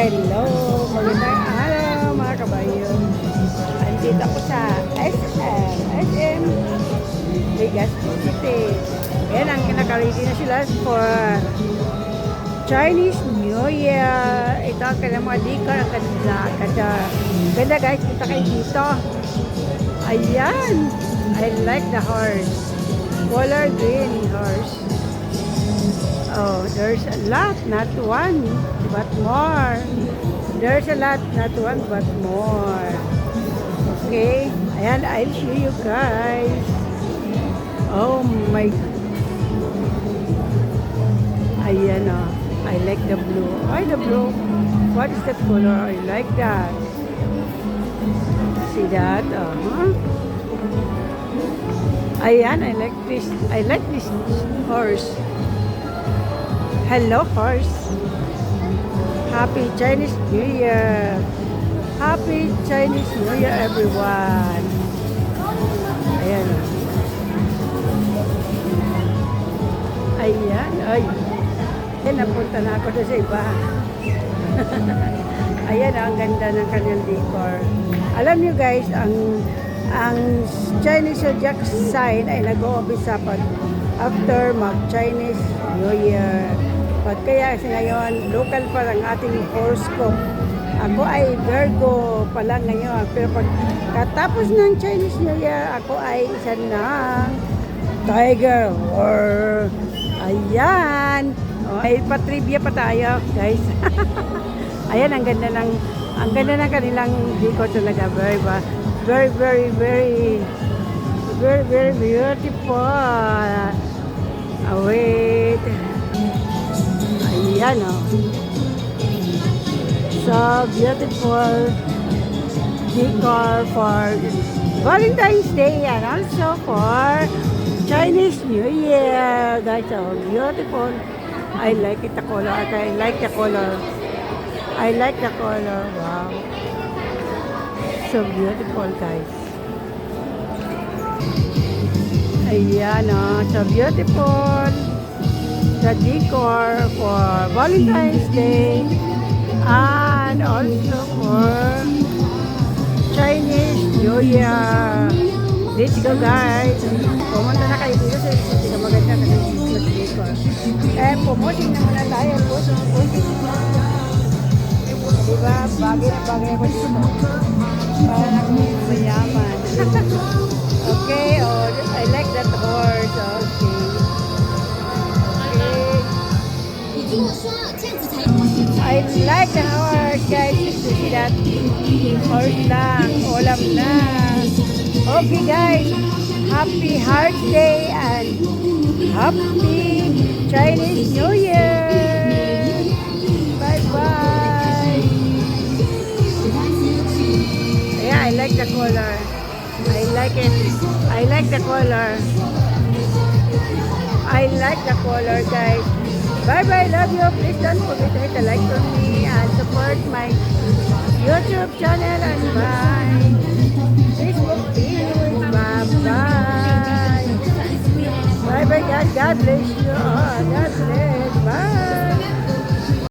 Hello, magandang araw mga kabayo. Andito ako sa SM Legazpi City. Yan ang nakaredy na sila for Chinese New Year. Ito ang kanilang mga decor. Ang ganda guys, kita kayo dito. Ayan, I like the horse. Color green horse. Oh, there's a lot, not one, but more. There's a lot, not one, but more. Okay, ayan, I'll show you guys. Oh my. Ayan, oh. I like the blue. Why the blue? What is that color? I like that. See that? Ayan, I like this. I like this horse. Hello, horse. Happy Chinese New Year. Happy Chinese New Year, everyone. Ayan. Ayan. Ay. Ayan, napunta na ako sa iba. Ayan, ang ganda ng kanyang decor. Alam niyo guys, ang Chinese zodiac sign ay nag-uumpisa after mag-Chinese New Year. Kaya ngayon, local pa lang ating horoscope. Ako ay Virgo pa lang ngayon. Pero pagkatapos ng Chinese New Year, ako ay isa ng Tiger. Or, ayan. May patrivia pa tayo, guys. Ayan, ang ganda ng kanilang decor talaga. Very beautiful. Wait. Ayan, oh. So beautiful decor for Valentine's Day and also for Chinese New Year. Guys, so beautiful. I like it, the color. I like the color. I like the color. Wow. So beautiful, guys. Ayan, oh. So beautiful. The decor for Valentine's Day and also for Chinese New Year. Let's go guys. Pumunta na kayo dito sa City na maganda na yung decor. Pumuting na muna tayo. Pumusing. Diba? Bagay na bagay ako dito. Parang ako mayaman. Okay, oh, I like that horse. Okay. I like the horse, guys. You see that? Horse lang, ulam na. Okay, guys. Happy Heart Day and Happy Chinese New Year. Bye-bye. Yeah, I like the color. I like it. I like the color. I like the color, guys. Bye-bye, love you. Please don't forget to hit the like for me and support my YouTube channel and my Facebook page. Bye-bye. Bye-bye, God. God bless you all. God bless. Bye.